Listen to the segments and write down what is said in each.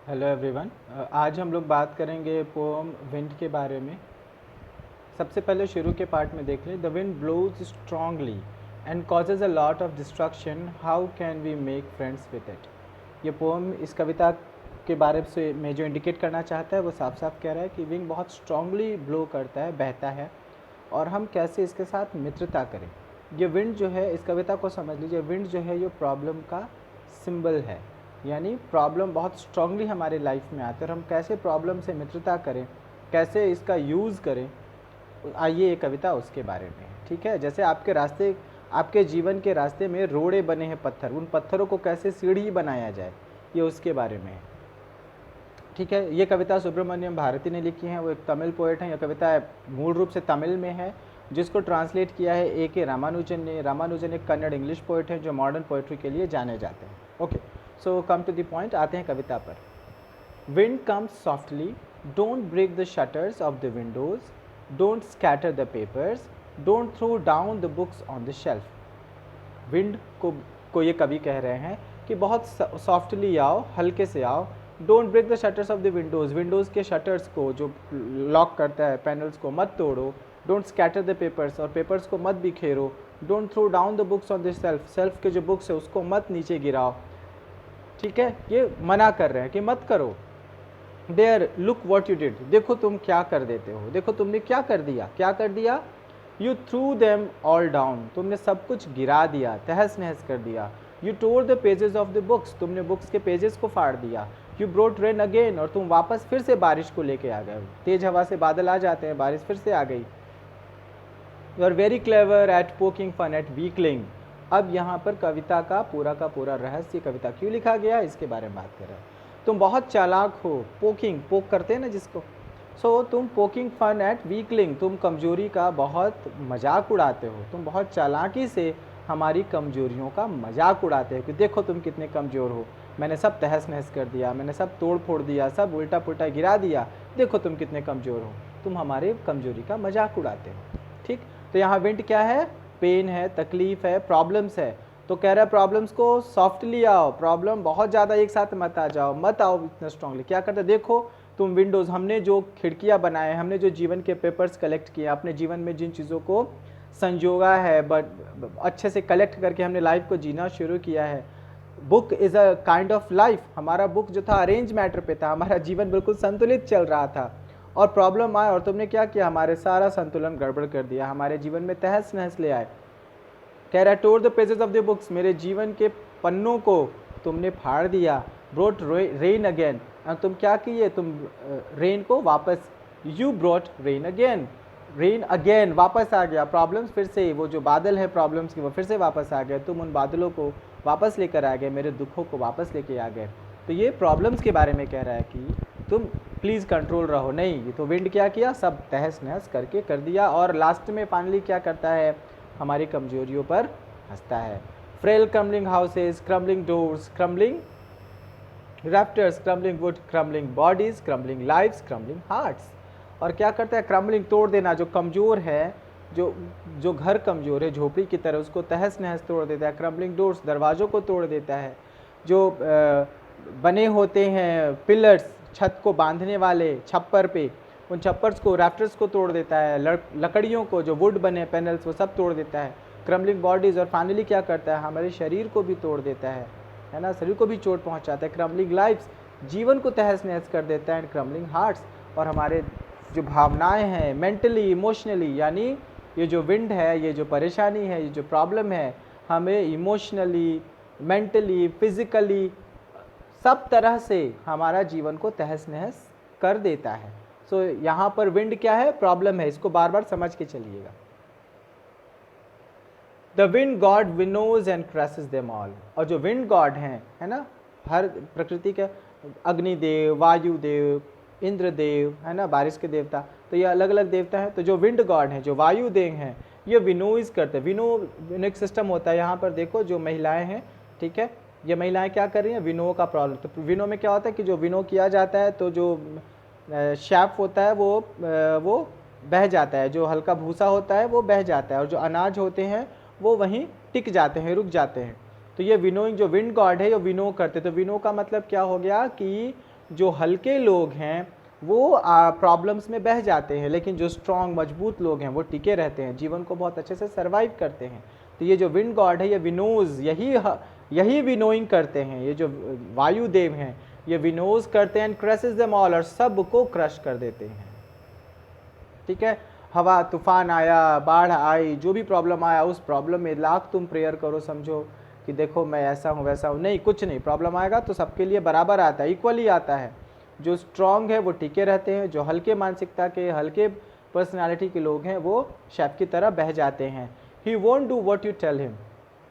Hello everyone. आज हम लोग बात करेंगे पोम विंड के बारे में। सबसे पहले शुरू के पार्ट में देख लें। The wind blows strongly and causes a lot of destruction, how can we make friends with it. ये पोम इस कविता के बारे से में जो इंडिकेट करना चाहता है वो साफ साफ कह रहा है कि विंड बहुत स्ट्रांगली ब्लो करता है, बहता है, और हम कैसे इसके साथ मित्रता करें। ये विंड जो है, इस कविता को समझ लीजिए, विंड जो है ये प्रॉब्लम का सिंबल है। यानी प्रॉब्लम बहुत स्ट्रांगली हमारे लाइफ में आते हैं और हम कैसे प्रॉब्लम से मित्रता करें, कैसे इसका यूज़ करें, आइए ये कविता उसके बारे में है। ठीक है, जैसे आपके रास्ते, आपके जीवन के रास्ते में रोड़े बने हैं पत्थर, उन पत्थरों को कैसे सीढ़ी बनाया जाए, ये उसके बारे में है। ठीक है, ये कविता सुब्रमण्यम भारती ने लिखी है, वो एक तमिल पोएट हैं। यह कविता मूल रूप से तमिल में है, जिसको ट्रांसलेट किया है ए रामानुजन ने। रामानुजन एक कन्नड़ इंग्लिश पोएट हैं जो मॉडर्न पोएट्री के लिए जाने जाते हैं। Okay, so come to the point, आते हैं कविता पर। Wind comes softly, don't break the shutters of the windows, don't scatter the papers, don't throw down the books on the shelf. Wind को ये कवि कह रहे हैं कि बहुत सॉफ्टली आओ, हल्के से आओ। Don't break the shutters of the windows, windows के शटर्स को जो लॉक करता है, पैनल्स को मत तोड़ो। डोंट स्कैटर द पेपर्स, और पेपर्स को मत बिखेरो। Don't throw down the books on the shelf, shelf के जो बुक्स है उसको मत नीचे गिराओ। ठीक है, ये मना कर रहे हैं कि मत करो। There look what you did, देखो तुम क्या कर देते हो, देखो तुमने क्या कर दिया, क्या कर दिया। You through them all down, तुमने सब कुछ गिरा दिया, तहस नहस कर दिया। You tore the pages of the books, तुमने बुक्स के पेजेस को फाड़ दिया। यू ब्रोट रेन अगेन, और तुम वापस फिर से बारिश को लेके आ गए। तेज हवा से बादल आ जाते हैं, बारिश फिर से आ गई। You are very clever at poking fun at weakling. अब यहाँ पर कविता का पूरा रहस्य, कविता क्यों लिखा गया इसके बारे में बात कर रहे हैं। तुम बहुत चालाक हो, पोकिंग, पोक करते हैं ना जिसको, सो तुम पोकिंग फन एट वीकलिंग, तुम कमजोरी का बहुत मजाक उड़ाते हो, तुम बहुत चालाकी से हमारी कमजोरियों का मजाक उड़ाते हो कि देखो तुम कितने कमज़ोर हो, मैंने सब तहस नहस कर दिया, मैंने सब तोड़ फोड़ दिया, सब उल्टा पुल्टा गिरा दिया, देखो तुम कितने कमज़ोर हो, तुम हमारे कमजोरी का मजाक उड़ाते हो। ठीक, तो यहाँ विंड क्या है, पेन है, तकलीफ है, प्रॉब्लम्स है। तो कह रहा है प्रॉब्लम्स को सॉफ्टली आओ, प्रॉब्लम बहुत ज़्यादा एक साथ मत आ जाओ, मत आओ इतना स्ट्रांगली। क्या करते, देखो तुम विंडोज़, हमने जो खिड़कियाँ बनाए, हमने जो जीवन के पेपर्स कलेक्ट किए, अपने जीवन में जिन चीज़ों को संजोगा है, बट अच्छे से कलेक्ट करके हमने लाइफ को जीना शुरू किया है। Book is a kind of life, हमारा बुक जो था अरेंज मैटर पे था, हमारा जीवन बिल्कुल संतुलित चल रहा था, और प्रॉब्लम आए और तुमने क्या किया, हमारे सारा संतुलन गड़बड़ कर दिया, हमारे जीवन में तहस नहस ले आए। कह रहा है टोर the pages of the books, मेरे जीवन के पन्नों को तुमने फाड़ दिया। ब्रोट रेन अगेन, तुम क्या किए, तुम रेन को वापस, you brought rain again, rain again वापस आ गया, प्रॉब्लम्स फिर से, वो जो बादल है प्रॉब्लम्स की वो फिर से वापस आ गए, तुम उन बादलों को वापस लेकर आ गए, मेरे दुखों को वापस लेके आ गए। तो ये प्रॉब्लम्स के बारे में कह रहा है कि तुम प्लीज़ कंट्रोल रहो। नहीं, ये तो विंड क्या किया, सब तहस नहस करके कर दिया, और लास्ट में फाइनली क्या करता है, हमारी कमजोरियों पर हंसता है। Frail crumbling houses, crumbling doors, crumbling rafters, crumbling wood, crumbling bodies, crumbling lives, crumbling hearts। और क्या करता है, क्रम्बलिंग, तोड़ देना, जो कमज़ोर है, जो जो घर कमज़ोर है झोपड़ी की तरह, उसको तहस नहस तोड़ देता है। क्रम्बलिंग डोर्स, दरवाज़ों को तोड़ देता है। जो बने होते हैं पिलर्स, छत को बांधने वाले छप्पर पे, उन छप्पर्स को, राफ्टर्स को तोड़ देता है। लकड़ियों को, जो वुड बने पैनल्स, वो सब तोड़ देता है। क्रम्बलिंग बॉडीज़, और फाइनली क्या करता है, हमारे शरीर को भी तोड़ देता है ना, शरीर को भी चोट पहुंचाता है। क्रम्बलिंग लाइफ्स, जीवन को तहस नहस कर देता है। एंड क्रम्बलिंग हार्ट्स, और हमारे जो भावनाएं हैं, मेंटली, इमोशनली, यानी ये जो विंड है, ये जो परेशानी है, ये जो प्रॉब्लम है, हमें इमोशनली, मेंटली, फिजिकली, सब तरह से हमारा जीवन को तहस नहस कर देता है। सो यहाँ पर विंड क्या है, प्रॉब्लम है, इसको बार बार समझ के चलिएगा। The wind god winnows and crushes them all, और जो विंड गॉड हैं, है ना, हर प्रकृति के, अग्निदेव, वायुदेव, इंद्रदेव, है ना, बारिश के देवता, तो ये अलग अलग देवता हैं। तो जो विंड गॉड हैं, जो वायुदेव हैं, ये विनोइज करते हैं। विनो सिस्टम होता है, यहाँ पर देखो जो महिलाएं हैं, ठीक है, ये महिलाएं क्या कर रही हैं, विनो का प्रॉब्लम। तो विनो में क्या होता है कि जो विनो किया जाता है, तो जो शैफ होता है वो बह जाता है, जो हल्का भूसा होता है वो बह जाता है, और जो अनाज होते हैं वो वहीं टिक जाते हैं, रुक जाते हैं। तो ये विनोइंग, जो विंड गॉड है, ये विनो करते। तो विनो का मतलब क्या हो गया कि जो हल्के लोग हैं वो प्रॉब्लम्स में बह जाते हैं, लेकिन जो स्ट्रॉन्ग मजबूत लोग हैं वो टिके रहते हैं, जीवन को बहुत अच्छे से सर्वाइव करते हैं। तो ये जो विंड गॉड है ये विनोज, यही विनोइंग करते हैं। ये जो वायुदेव हैं ये विनोज करते हैं एंड क्रशेस देम ऑल, और सबको क्रश कर देते हैं। ठीक है, हवा तूफान आया, बाढ़ आई, जो भी प्रॉब्लम आया, उस प्रॉब्लम में लाख तुम प्रेयर करो, समझो कि देखो मैं ऐसा हूँ वैसा हूँ, नहीं, कुछ नहीं। प्रॉब्लम आएगा तो सबके लिए बराबर आता है, इक्वली आता है। जो स्ट्रांग है वो टिके रहते हैं, जो हल्के मानसिकता के, हल्के पर्सनालिटी के लोग हैं वो शेफ की तरह बह जाते हैं। He won't do what you tell him,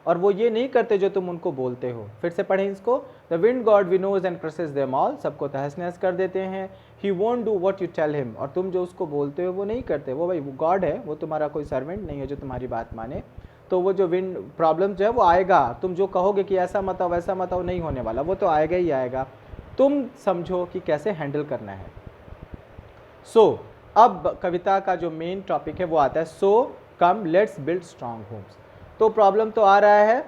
और वो ये नहीं करते जो तुम उनको बोलते हो। फिर से पढ़ें इसको, the wind god winnows and crushes them all, सबको तहस नहस कर देते हैं। He won't do what you tell him, और तुम जो उसको बोलते हो वो नहीं करते। वो भाई गॉड है, वो तुम्हारा कोई सर्वेंट नहीं है जो तुम्हारी बात माने। तो वो जो विंड प्रॉब्लम जो है वो आएगा, तुम जो कहोगे कि ऐसा मत आओ वैसा मत आओ, नहीं होने वाला, वो तो आएगा ही आएगा। तुम समझो कि कैसे हैंडल करना है। अब कविता का जो मेन टॉपिक है वो आता है, so come let's build strong homes. तो प्रॉब्लम तो आ रहा है,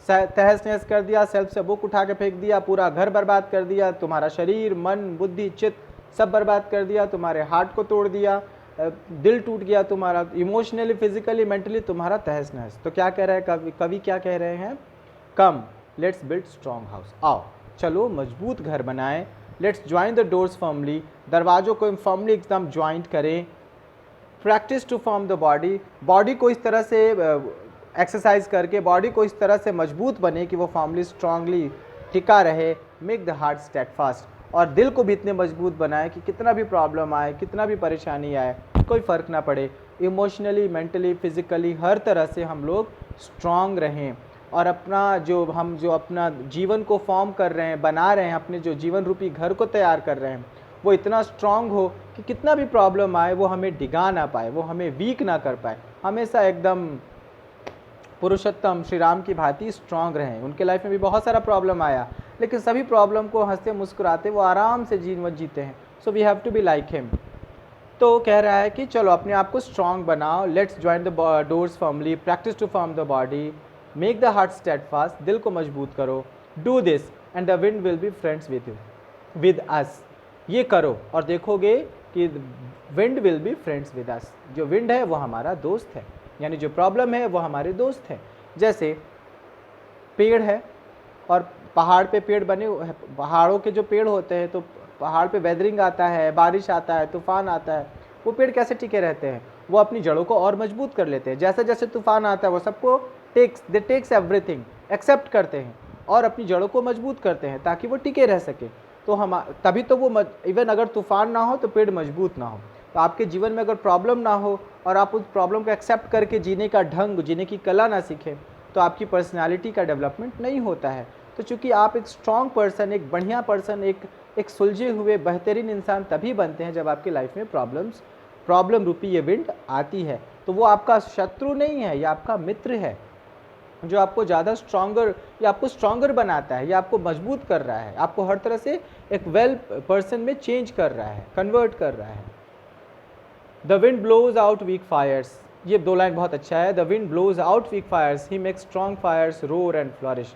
तहस नहस कर दिया, सेल्फ से बुक उठा के फेंक दिया, पूरा घर बर्बाद कर दिया, तुम्हारा शरीर मन बुद्धि चित्त सब बर्बाद कर दिया, तुम्हारे हार्ट को तोड़ दिया, दिल टूट गया तुम्हारा, इमोशनली फिजिकली मेंटली तुम्हारा तहस नहस। तो क्या कह रहे हैं कवि क्या कह रहे हैं, come let's build strong house, आओ चलो मजबूत घर बनाएं। Let's join the doors firmly, दरवाजों को फर्मली एकदम ज्वाइंट करें। Practice to form the body, body को इस तरह से एक्सरसाइज करके बॉडी को इस तरह से मजबूत बने कि वो फॉर्मली स्ट्रांगली टिका रहे। मेक द हार्ट स्टेडफास्ट, और दिल को भी इतने मजबूत बनाए कि कितना भी प्रॉब्लम आए, कितना भी परेशानी आए, कोई फ़र्क ना पड़े। इमोशनली मेंटली फिजिकली हर तरह से हम लोग स्ट्रांग रहें, और हम जो अपना जीवन को फॉर्म कर रहे हैं, बना रहे हैं, अपने जो जीवन रूपी घर को तैयार कर रहे हैं, वो इतना स्ट्रांग हो कि कितना भी प्रॉब्लम आए वो हमें डिगा ना पाए, वो हमें वीक ना कर पाए। हमेशा एकदम पुरुषोत्तम श्री राम की भांति स्ट्रांग रहें। उनके लाइफ में भी बहुत सारा प्रॉब्लम आया, लेकिन सभी प्रॉब्लम को हंसते मुस्कुराते वो आराम से जीवन जीते हैं। So we have to be like him. तो कह रहा है कि चलो अपने आप को स्ट्रांग बनाओ। Let's join the doors firmly, practice to form the body, make the heart steadfast, दिल को मजबूत करो। Do this and the wind will be friends with you, with us. ये करो और देखोगे कि wind will be friends with us. जो विंड है वो हमारा दोस्त है, यानी जो प्रॉब्लम है वो हमारे दोस्त हैं। जैसे पेड़ है और पहाड़ पे पेड़ बने, पहाड़ों के जो पेड़ होते हैं तो पहाड़ पे वेदरिंग आता है, बारिश आता है, तूफान आता है, वो पेड़ कैसे टिके रहते हैं, वो अपनी जड़ों को और मजबूत कर लेते हैं। जैसे जैसे तूफान आता है वो सबको टेक्स एवरीथिंग, एक्सेप्ट करते हैं और अपनी जड़ों को मजबूत करते हैं ताकि वो टिके रह सके। तो हम तभी तो वो इवन अगर तूफान ना हो तो पेड़ मजबूत ना हो। तो आपके जीवन में अगर प्रॉब्लम ना हो और आप उस प्रॉब्लम को एक्सेप्ट करके जीने का ढंग, जीने की कला ना सीखें, तो आपकी पर्सनालिटी का डेवलपमेंट नहीं होता है। तो चूँकि आप एक स्ट्रॉन्ग पर्सन, एक बढ़िया पर्सन, एक सुलझे हुए बेहतरीन इंसान तभी बनते हैं जब आपकी लाइफ में प्रॉब्लम रूपी ये विंड आती है। तो वो आपका शत्रु नहीं है, ये आपका मित्र है जो आपको ज़्यादा स्ट्रॉन्गर, या आपको स्ट्रॉन्गर बनाता है, या आपको मजबूत कर रहा है, आपको हर तरह से एक वेल पर्सन में चेंज कर रहा है, कन्वर्ट कर रहा है। The wind blows out weak fires, ये 2 लाइन बहुत अच्छा है। The wind blows out weak fires, he makes strong fires roar and flourish.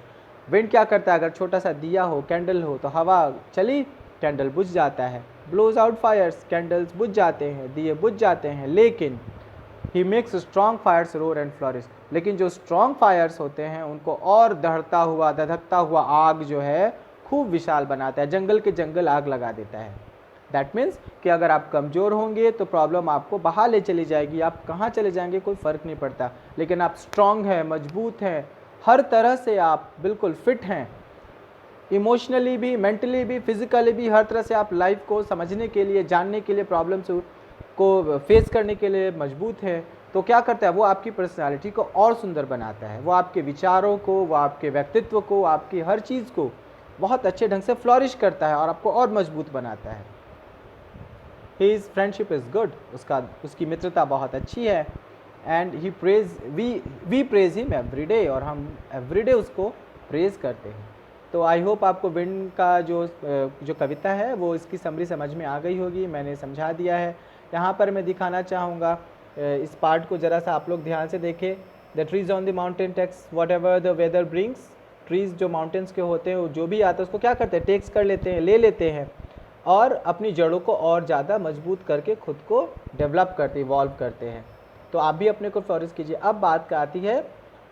Wind क्या करता है, अगर छोटा सा दिया हो, कैंडल हो, तो हवा चली, कैंडल बुझ जाता है। ब्लोज आउट फायर्स, कैंडल्स बुझ जाते हैं, दिए बुझ जाते हैं। लेकिन he makes strong fires roar and flourish, लेकिन जो स्ट्रॉन्ग फायर्स होते हैं उनको और धधकता हुआ आग जो है खूब विशाल बनाता है, जंगल के जंगल आग लगा देता है। दैट मीन्स कि अगर आप कमज़ोर होंगे तो प्रॉब्लम आपको बाहर ले चली जाएगी, आप कहाँ चले जाएंगे कोई फ़र्क नहीं पड़ता। लेकिन आप स्ट्रॉन्ग हैं, मजबूत हैं, हर तरह से आप बिल्कुल फिट हैं, इमोशनली भी, मेंटली भी, फिजिकली भी, हर तरह से आप लाइफ को समझने के लिए, जानने के लिए, प्रॉब्लम्स को फेस करने के लिए मजबूत है। तो क्या करता है, वो आपकी पर्सनालिटी को और सुंदर बनाता है, वो आपके विचारों को, वो आपके व्यक्तित्व को, आपकी हर चीज़ को बहुत अच्छे ढंग से फ्लॉरिश करता है और आपको और मजबूत बनाता है। His friendship is good, उसकी मित्रता बहुत अच्छी है। And we praise him every day, और हम एवरी डे उसको प्रेज करते हैं। तो आई होप आपको विंड का जो कविता है वो इसकी समरी समझ में आ गई होगी, मैंने समझा दिया है। यहाँ पर मैं दिखाना चाहूँगा, इस पार्ट को ज़रा सा आप लोग ध्यान से देखें। The trees on the mountain takes whatever the weather brings. Trees जो माउंटेन्स के होते हैं, जो भी आता है उसको क्या करते हैं, टेक्स कर लेते हैं, ले लेते हैं। और अपनी जड़ों को और ज़्यादा मजबूत करके खुद को डेवलप करते, इवॉल्व करते हैं। तो आप भी अपने को फ्लोरिश कीजिए। अब बात आती है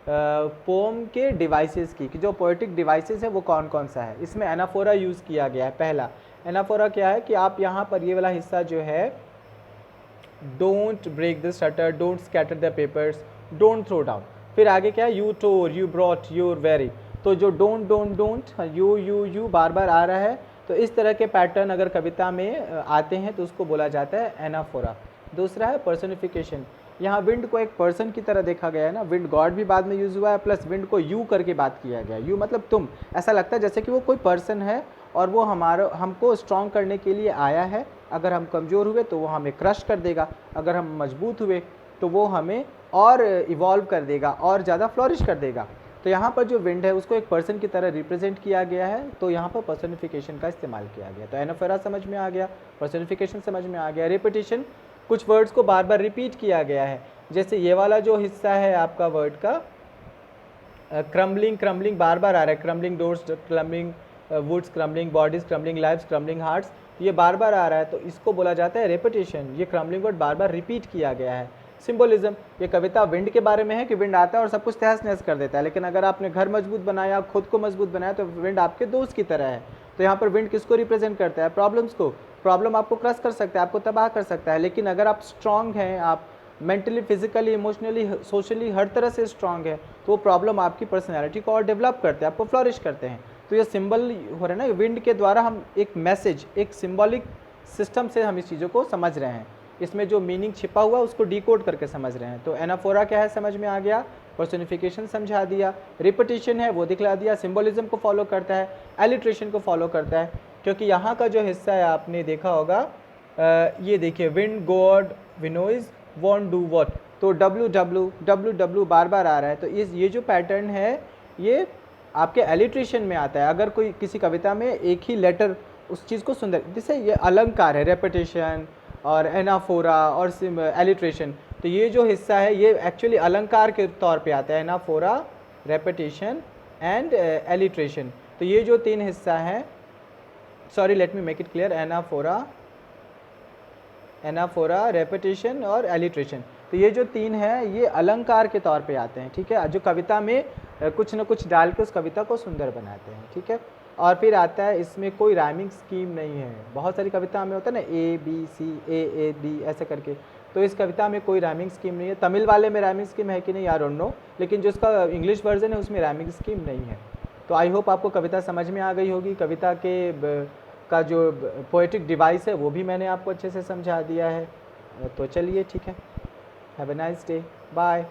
पोम के डिवाइसेस की, कि जो पोएटिक डिवाइसेस है वो कौन कौन सा है। इसमें एनाफोरा यूज़ किया गया है। पहला एनाफोरा क्या है कि आप यहाँ पर ये वाला हिस्सा जो है, don't break the shutter, don't scatter the papers, don't throw down. फिर आगे क्या है, you tore, you brought, your very. तो जो डोंट डोंट डोंट, यू बार बार आ रहा है, तो इस तरह के पैटर्न अगर कविता में आते हैं तो उसको बोला जाता है एनाफोरा। दूसरा है पर्सनिफिकेशन। यहाँ विंड को एक पर्सन की तरह देखा गया है ना, विंड गॉड भी बाद में यूज़ हुआ है, प्लस विंड को यू करके बात किया गया। यू मतलब तुम, ऐसा लगता है जैसे कि वो कोई पर्सन है और वो हमको स्ट्रॉन्ग करने के लिए आया है। अगर हम कमज़ोर हुए तो वो हमें क्रश कर देगा, अगर हम मजबूत हुए तो वो हमें और इवॉल्व कर देगा और ज़्यादा फ्लोरिश कर देगा। तो यहाँ पर जो विंड है उसको एक पर्सन की तरह रिप्रेजेंट किया गया है, तो यहाँ पर पर्सनिफिकेशन का इस्तेमाल किया गया। तो एनाफोरा समझ में आ गया, पर्सनिफिकेशन समझ में आ गया। रिपीटिशन, कुछ वर्ड्स को बार बार रिपीट किया गया है। जैसे ये वाला जो हिस्सा है आपका वर्ड का, क्रम्बलिंग, क्रम्बलिंग बार बार आ रहा है, crumbling doors, crumbling woods, crumbling bodies, crumbling lives, crumbling hearts, ये बार बार आ रहा है, तो इसको बोला जाता है रेपिटेशन। ये क्रम्बलिंग वर्ड बार बार रिपीट किया गया है। सिंबोलिज्म, ये कविता विंड के बारे में है कि विंड आता है और सब कुछ तहस नहस कर देता है, लेकिन अगर आपने घर मजबूत बनाया, खुद को मजबूत बनाया, तो विंड आपके दोस्त की तरह है। तो यहाँ पर विंड किसको रिप्रेजेंट करता है, प्रॉब्लम्स को। प्रॉब्लम आपको क्रश कर सकता है, आपको तबाह कर सकता है, लेकिन अगर आप स्ट्रांग हैं, आप मेंटली, फिजिकली, इमोशनली, सोशली हर तरह से स्ट्रांग है, तो वो प्रॉब्लम आपकी पर्सनैलिटी को और डेवलप करते हैं, आपको फ्लरिश करते हैं। तो ये सिंबल हो रहा है ना, विंड के द्वारा हम एक मैसेज, एक सिंबॉलिक सिस्टम से हम इस चीज़ों को समझ रहे हैं। इसमें जो मीनिंग छिपा हुआ उसको डिकोड करके समझ रहे हैं। तो एनाफोरा क्या है समझ में आ गया, पर्सोनिफिकेशन समझा दिया, रिपीटिशन है वो दिखला दिया, सिंबोलिज्म को फॉलो करता है, एलिट्रेशन को फॉलो करता है। क्योंकि यहाँ का जो हिस्सा है आपने देखा होगा, ये देखिए, wind god winnows won't do what, तो डब्ल्यू डब्ल्यू डब्ल्यू डब्ल्यू बार बार आ रहा है। तो ये जो पैटर्न है ये आपके एलिट्रेशन में आता है। अगर कोई किसी कविता में एक ही लेटर उस चीज़ को सुंदर, जैसे ये अलंकार है, रेपिटेशन और एनाफोरा और एलिट्रेशन, तो ये जो हिस्सा है ये एक्चुअली अलंकार के तौर पे आता है, एनाफोरा, रेपिटेशन एंड एलिट्रेशन। तो ये जो तीन हिस्सा है, sorry let me make it clear, anaphora, repetition और एलिट्रेशन, तो ये जो तीन है ये अलंकार के तौर पे आते हैं, ठीक है, जो कविता में कुछ न कुछ डाल के उस कविता को सुंदर बनाते हैं, ठीक है। और फिर आता है, इसमें कोई राइमिंग स्कीम नहीं है। बहुत सारी कविता में होता है ना, A B C, A B ऐसे करके, तो इस कविता में कोई राइमिंग स्कीम नहीं है। तमिल वाले में राइमिंग स्कीम है कि नहीं, आई डोंट नो, लेकिन जो उसका इंग्लिश वर्जन है उसमें राइमिंग स्कीम नहीं है। तो आई होप आपको कविता समझ में आ गई होगी। कविता का जो पोएटिक डिवाइस है वो भी मैंने आपको अच्छे से समझा दिया है। तो चलिए ठीक है, have a nice day, bye.